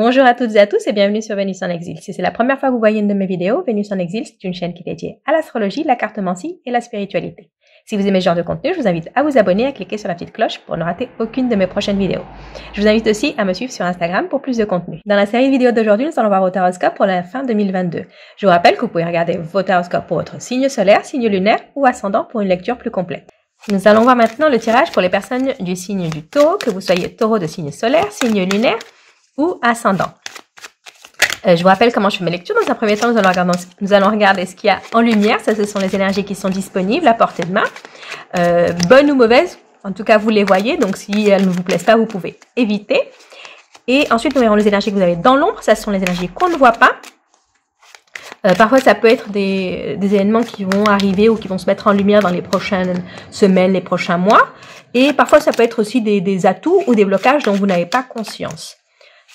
Bonjour à toutes et à tous et bienvenue sur Vénus en Exil. Si c'est la première fois que vous voyez une de mes vidéos, Vénus en Exil, c'est une chaîne qui est dédiée à l'astrologie, la cartomancie et la spiritualité. Si vous aimez ce genre de contenu, je vous invite à vous abonner et à cliquer sur la petite cloche pour ne rater aucune de mes prochaines vidéos. Je vous invite aussi à me suivre sur Instagram pour plus de contenu. Dans la série de vidéos d'aujourd'hui, nous allons voir vos horoscopes pour la fin 2022. Je vous rappelle que vous pouvez regarder vos horoscopes pour votre signe solaire, signe lunaire ou ascendant pour une lecture plus complète. Nous allons voir maintenant le tirage pour les personnes du signe du Taureau, que vous soyez Taureau de signe solaire, signe lunaire ou ascendant. Je vous rappelle comment je fais mes lectures. Dans un premier temps, nous allons regarder ce qu'il y a en lumière. Ça, ce sont les énergies qui sont disponibles à portée de main. Bonnes ou mauvaises, en tout cas, vous les voyez. Donc, si elles ne vous plaisent pas, vous pouvez éviter. Et ensuite, nous verrons les énergies que vous avez dans l'ombre. Ça, ce sont les énergies qu'on ne voit pas. Parfois, ça peut être des événements qui vont arriver ou qui vont se mettre en lumière dans les prochaines semaines, les prochains mois. Et parfois, ça peut être aussi des atouts ou des blocages dont vous n'avez pas conscience.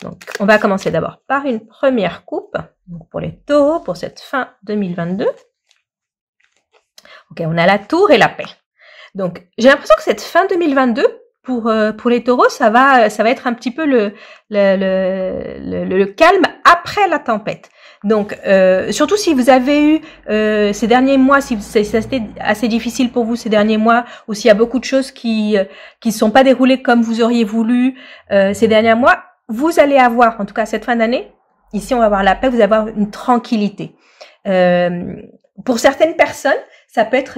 Donc, on va commencer d'abord par une première coupe donc pour les taureaux pour cette fin 2022. Ok, on a la tour et la paix. Donc, j'ai l'impression que cette fin 2022, pour les taureaux, ça va être un petit peu le calme après la tempête. Donc, surtout si vous avez eu ces derniers mois, si c'était assez difficile pour vous ces derniers mois, ou s'il y a beaucoup de choses qui ne sont pas déroulées comme vous auriez voulu ces derniers mois, vous allez avoir, en tout cas cette fin d'année, ici on va avoir la paix, vous allez avoir une tranquillité. Pour certaines personnes, ça peut être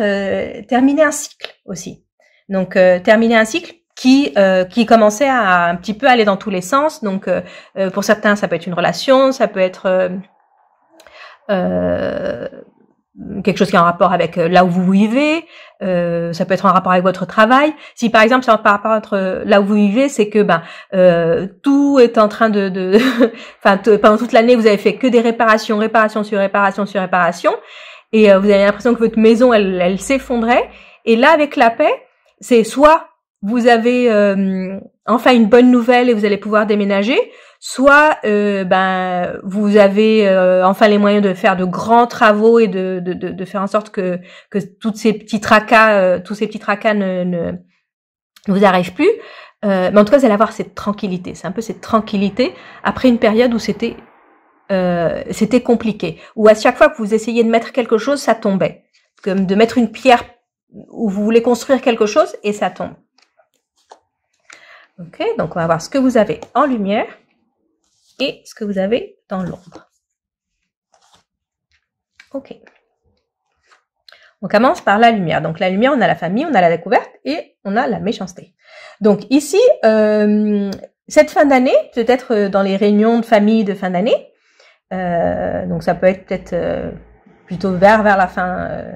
terminer un cycle aussi. Donc terminer un cycle qui commençait à un petit peu aller dans tous les sens. Donc pour certains, ça peut être une relation, ça peut être quelque chose qui est en rapport avec là où vous vivez, ça peut être en rapport avec votre travail. Si par exemple c'est par rapport à là où vous vivez, c'est que tout est en train de enfin pendant toute l'année vous avez fait que des réparations, réparation sur réparation sur réparation, et vous avez l'impression que votre maison elle s'effondrait. Et là avec la paix, c'est soit vous avez enfin une bonne nouvelle et vous allez pouvoir déménager, soit vous avez enfin les moyens de faire de grands travaux et de faire en sorte que tous ces petits tracas ne vous arrivent plus. Mais en tout cas, vous allez avoir cette tranquillité. C'est un peu cette tranquillité après une période où c'était compliqué, où à chaque fois que vous essayez de mettre quelque chose, ça tombait. Comme de mettre une pierre où vous voulez construire quelque chose et ça tombe. Ok, donc on va voir ce que vous avez en lumière et ce que vous avez dans l'ombre. Ok. On commence par la lumière. Donc la lumière, on a la famille, on a la découverte et on a la méchanceté. Donc ici, cette fin d'année, peut-être dans les réunions de famille de fin d'année, donc ça peut être peut-être plutôt vers la fin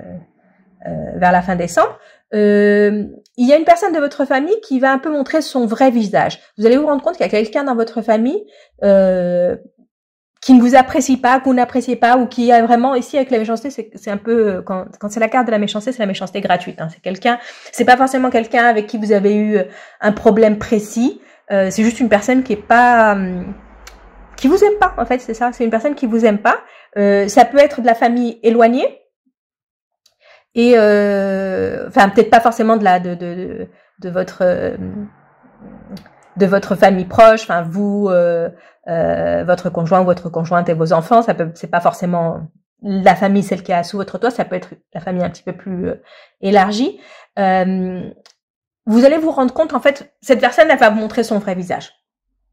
décembre, il y a une personne de votre famille qui va un peu montrer son vrai visage. Vous allez vous rendre compte qu'il y a quelqu'un dans votre famille qui ne vous apprécie pas, que vous n'appréciez pas, ou qui a vraiment, ici avec la méchanceté, c'est un peu, quand c'est la carte de la méchanceté, c'est la méchanceté gratuite, hein. C'est pas forcément quelqu'un avec qui vous avez eu un problème précis, c'est juste une personne qui est pas, qui vous aime pas, en fait, c'est ça, c'est une personne qui vous aime pas. Ça peut être de la famille éloignée, et enfin peut-être pas forcément de votre famille proche, enfin vous, votre conjoint ou votre conjointe et vos enfants, c'est pas forcément la famille, celle qui est sous votre toit, ça peut être la famille un petit peu plus élargie. Vous allez vous rendre compte, en fait, cette personne, elle va vous montrer son vrai visage.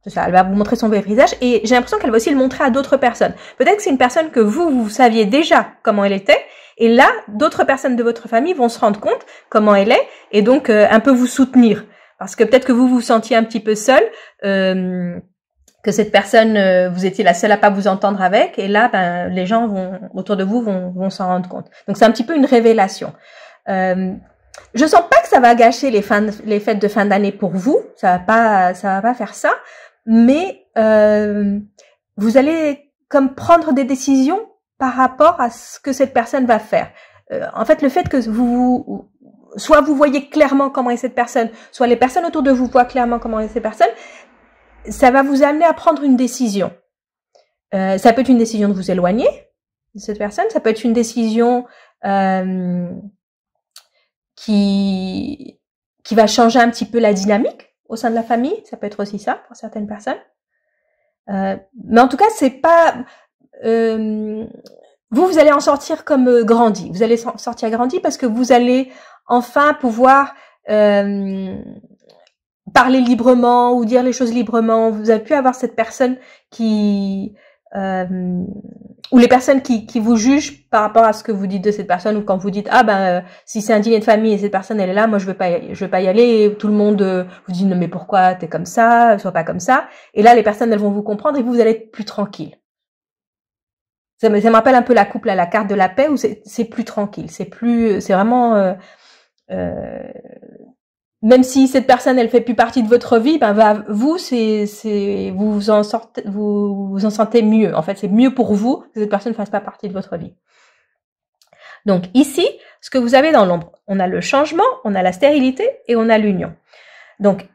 C'est ça, elle va vous montrer son vrai visage, et j'ai l'impression qu'elle va aussi le montrer à d'autres personnes. Peut-être que c'est une personne que vous saviez déjà comment elle était, et là, d'autres personnes de votre famille vont se rendre compte comment elle est, et donc un peu vous soutenir. Parce que peut-être que vous vous sentiez un petit peu seul, que cette personne, vous étiez la seule à pas vous entendre avec, et là, les gens autour de vous vont s'en rendre compte. Donc c'est un petit peu une révélation. Je sens pas que ça va gâcher les fêtes de fin d'année pour vous, ça va pas faire ça, mais vous allez comme prendre des décisions par rapport à ce que cette personne va faire. En fait, le fait que soit vous voyez clairement comment est cette personne, soit les personnes autour de vous voient clairement comment est cette personne, ça va vous amener à prendre une décision. Ça peut être une décision de vous éloigner de cette personne, ça peut être une décision qui va changer un petit peu la dynamique au sein de la famille, ça peut être aussi ça pour certaines personnes. Mais en tout cas, c'est pas... vous allez en sortir comme grandi. Vous allez sortir grandi parce que vous allez enfin pouvoir parler librement ou dire les choses librement. Vous avez pu avoir cette personne qui... ou les personnes qui vous jugent par rapport à ce que vous dites de cette personne, ou quand vous dites si c'est un dîner de famille et cette personne elle est là, moi je veux pas y aller, et tout le monde vous dit non mais pourquoi t'es comme ça, sois pas comme ça, et là les personnes elles vont vous comprendre et vous allez être plus tranquille. Ça me rappelle un peu la couple à la carte de la paix, où c'est plus tranquille, c'est vraiment même si cette personne elle fait plus partie de votre vie, vous vous en sentez mieux. En fait, c'est mieux pour vous que cette personne ne fasse pas partie de votre vie. Donc ici, ce que vous avez dans l'ombre, on a le changement, on a la stérilité et on a l'union. Donc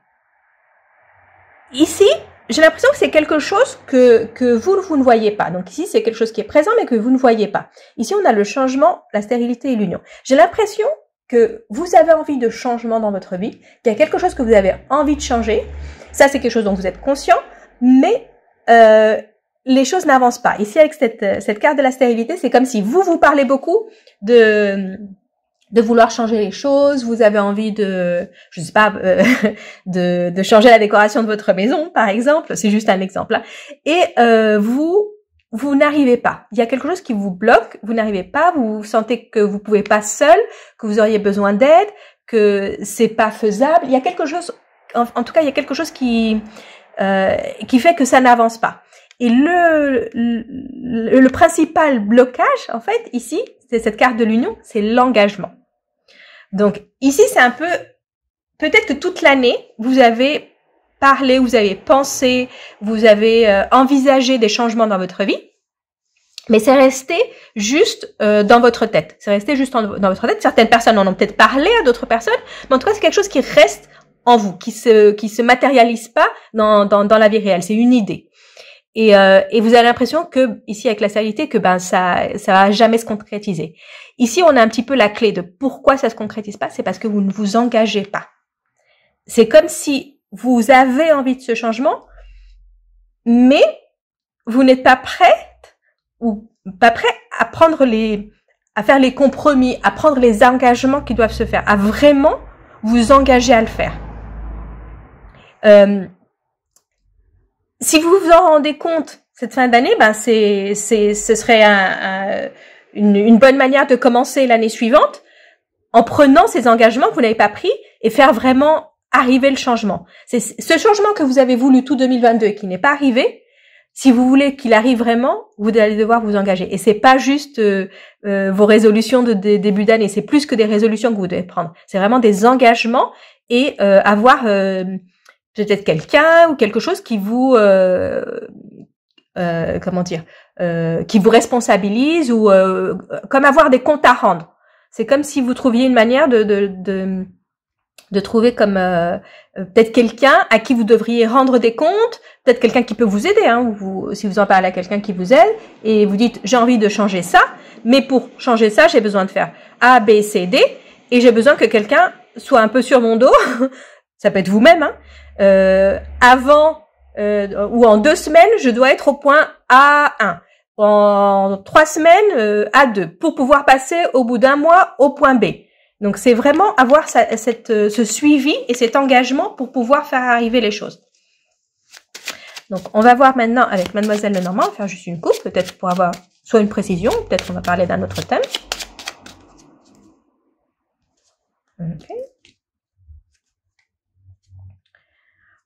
ici, j'ai l'impression que c'est quelque chose que vous ne voyez pas. Donc ici, c'est quelque chose qui est présent mais que vous ne voyez pas. Ici, on a le changement, la stérilité et l'union. J'ai l'impression que vous avez envie de changement dans votre vie, qu'il y a quelque chose que vous avez envie de changer. Ça, c'est quelque chose dont vous êtes conscient, mais les choses n'avancent pas. Ici, avec cette carte de la stérilité, c'est comme si vous parlez beaucoup de vouloir changer les choses, vous avez envie de changer la décoration de votre maison, par exemple. C'est juste un exemple, là. Et vous n'arrivez pas. Il y a quelque chose qui vous bloque, vous n'arrivez pas, vous sentez que vous pouvez pas seul, que vous auriez besoin d'aide, que c'est pas faisable. Il y a quelque chose, en tout cas, il y a quelque chose qui fait que ça n'avance pas. Et le principal blocage, en fait, ici, c'est cette carte de l'union, c'est l'engagement. Donc, ici, c'est un peu, peut-être que toute l'année, vous avez parlé, vous avez pensé, vous avez envisagé des changements dans votre vie, mais c'est resté juste dans votre tête. C'est resté juste dans votre tête. Certaines personnes en ont peut-être parlé à d'autres personnes, mais en tout cas, c'est quelque chose qui reste en vous, qui se matérialise pas dans la vie réelle. C'est une idée. Et vous avez l'impression que, ici, avec la stérilité, que ça va jamais se concrétiser. Ici, on a un petit peu la clé de pourquoi ça se concrétise pas, c'est parce que vous ne vous engagez pas. C'est comme si vous avez envie de ce changement, mais vous n'êtes pas prête ou pas prêt à faire les compromis, à prendre les engagements qui doivent se faire, à vraiment vous engager à le faire. Si vous vous en rendez compte cette fin d'année, ce serait une bonne manière de commencer l'année suivante en prenant ces engagements que vous n'avez pas pris et faire vraiment arriver le changement. C'est ce changement que vous avez voulu tout 2022 et qui n'est pas arrivé. Si vous voulez qu'il arrive vraiment, vous allez devoir vous engager. Et c'est pas juste vos résolutions de début d'année, c'est plus que des résolutions que vous devez prendre. C'est vraiment des engagements et avoir peut-être quelqu'un ou quelque chose qui vous qui vous responsabilise, ou comme avoir des comptes à rendre. C'est comme si vous trouviez une manière de trouver comme peut-être quelqu'un à qui vous devriez rendre des comptes, peut-être quelqu'un qui peut vous aider, si vous en parlez à quelqu'un qui vous aide et vous dites j'ai envie de changer ça, mais pour changer ça j'ai besoin de faire A, B, C, D, et j'ai besoin que quelqu'un soit un peu sur mon dos, ça peut être vous-même, avant ou en 2 semaines je dois être au point A1, en 3 semaines A2, pour pouvoir passer au bout d'1 mois au point B. Donc, c'est vraiment avoir ce suivi et cet engagement pour pouvoir faire arriver les choses. Donc, on va voir maintenant avec Mademoiselle Lenormand, on va faire juste une coupe, peut-être pour avoir soit une précision, peut-être on va parler d'un autre thème.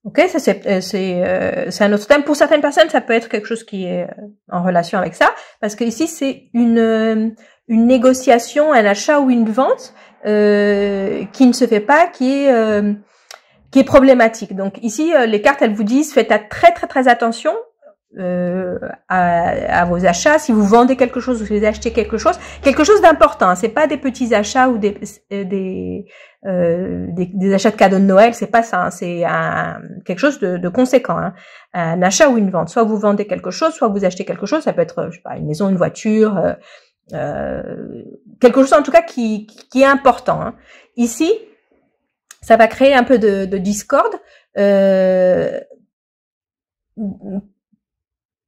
Ok, ça c'est un autre thème. Pour certaines personnes, ça peut être quelque chose qui est en relation avec ça, parce que ici c'est une négociation, un achat ou une vente qui ne se fait pas, qui est problématique. Donc ici, les cartes, elles vous disent faites très très très attention à vos achats. Si vous vendez quelque chose ou si vous achetez quelque chose d'important. C'est pas des petits achats ou des achats de cadeaux de Noël. C'est pas ça. C'est quelque chose de conséquent. Un achat ou une vente. Soit vous vendez quelque chose, soit vous achetez quelque chose. Ça peut être, je sais pas, une maison, une voiture, quelque chose en tout cas qui est important. Ici, ça va créer un peu de discorde.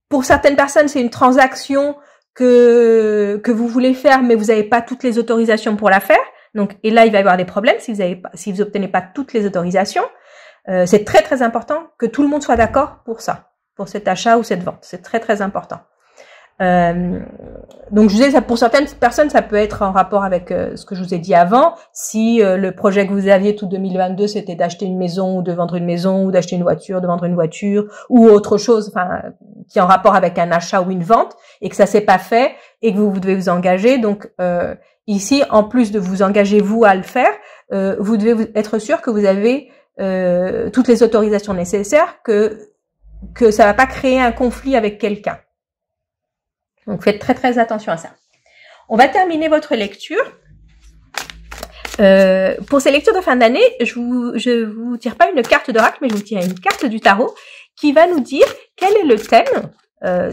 Pour certaines personnes, c'est une transaction que vous voulez faire, mais vous n'avez pas toutes les autorisations pour la faire. Donc, et là, il va y avoir des problèmes si vous obtenez pas toutes les autorisations. C'est très, très important que tout le monde soit d'accord pour ça, pour cet achat ou cette vente. C'est très, très important. Donc, je disais, ça, pour certaines personnes, ça peut être en rapport avec ce que je vous ai dit avant. Si le projet que vous aviez tout 2022, c'était d'acheter une maison ou de vendre une maison ou d'acheter une voiture, de vendre une voiture ou autre chose, enfin, qui est en rapport avec un achat ou une vente et que ça s'est pas fait et que vous devez vous engager. Donc, ici, en plus de vous engager vous à le faire, vous devez être sûr que vous avez toutes les autorisations nécessaires, que ça va pas créer un conflit avec quelqu'un. Donc, faites très, très attention à ça. On va terminer votre lecture. Pour ces lectures de fin d'année, je vous tire pas une carte d'oracle, mais je vous tire une carte du tarot qui va nous dire quel est le thème.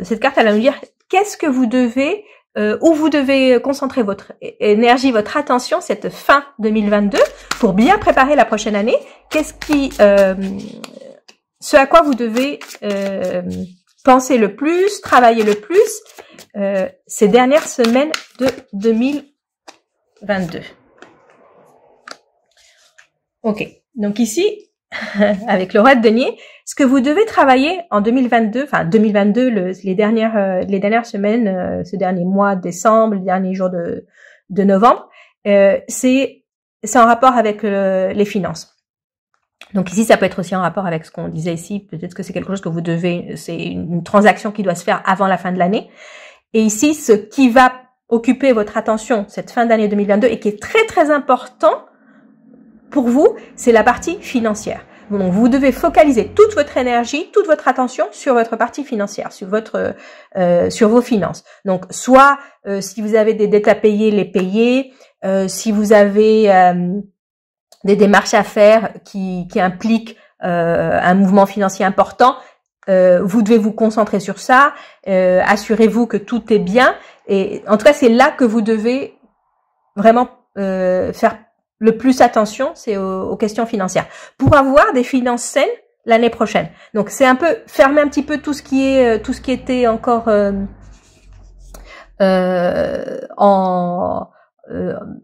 Cette carte, elle va nous dire qu'est-ce que vous devez, où vous devez concentrer votre énergie, votre attention cette fin 2022 pour bien préparer la prochaine année. Ce à quoi vous devez penser le plus, travailler le plus ces dernières semaines de 2022. Ok, donc ici, avec le roi de denier, ce que vous devez travailler en 2022, enfin 2022, les dernières semaines, ce dernier mois de décembre, les derniers jours de novembre, c'est en rapport avec les finances. Donc ici, ça peut être aussi en rapport avec ce qu'on disait ici. Peut-être que c'est quelque chose que vous devez, c'est une transaction qui doit se faire avant la fin de l'année. Et ici, ce qui va occuper votre attention cette fin d'année 2022 et qui est très très important pour vous, c'est la partie financière. Donc vous devez focaliser toute votre énergie, toute votre attention sur votre partie financière, sur vos finances. Donc soit si vous avez des dettes à payer, les payer. Si vous avez des démarches à faire qui impliquent un mouvement financier important, vous devez vous concentrer sur ça. Assurez-vous que tout est bien. Et en tout cas, c'est là que vous devez vraiment faire le plus attention, c'est aux questions financières, pour avoir des finances saines l'année prochaine. Donc c'est un peu fermer un petit peu tout ce qui était encore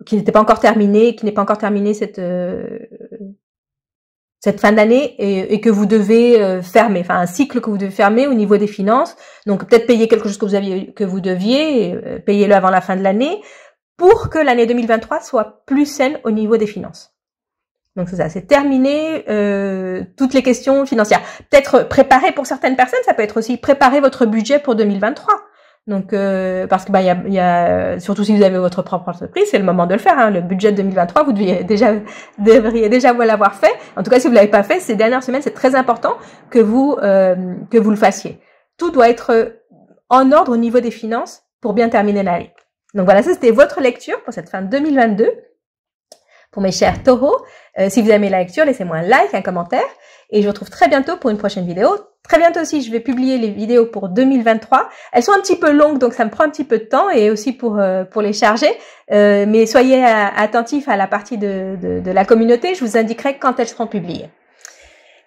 qui n'était pas encore terminé, qui n'est pas encore terminé cette fin d'année et que vous devez fermer, enfin un cycle que vous devez fermer au niveau des finances. Donc peut-être payer quelque chose que vous deviez, payez-le avant la fin de l'année pour que l'année 2023 soit plus saine au niveau des finances. Donc c'est ça, c'est terminer toutes les questions financières. Peut-être préparer pour certaines personnes, ça peut être aussi préparer votre budget pour 2023. Donc parce que il y a surtout si vous avez votre propre entreprise, c'est le moment de le faire. Le budget de 2023, vous devriez déjà vous l'avoir fait. En tout cas, si vous l'avez pas fait, ces dernières semaines, c'est très important que vous le fassiez. Tout doit être en ordre au niveau des finances pour bien terminer l'année. Donc voilà, ça c'était votre lecture pour cette fin 2022. Pour mes chers taureaux, si vous aimez la lecture, laissez-moi un like, un commentaire. Et je vous retrouve très bientôt pour une prochaine vidéo. Très bientôt aussi, je vais publier les vidéos pour 2023. Elles sont un petit peu longues, donc ça me prend un petit peu de temps et aussi pour les charger. Mais soyez attentifs à la partie de la communauté. Je vous indiquerai quand elles seront publiées.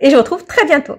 Et je vous retrouve très bientôt.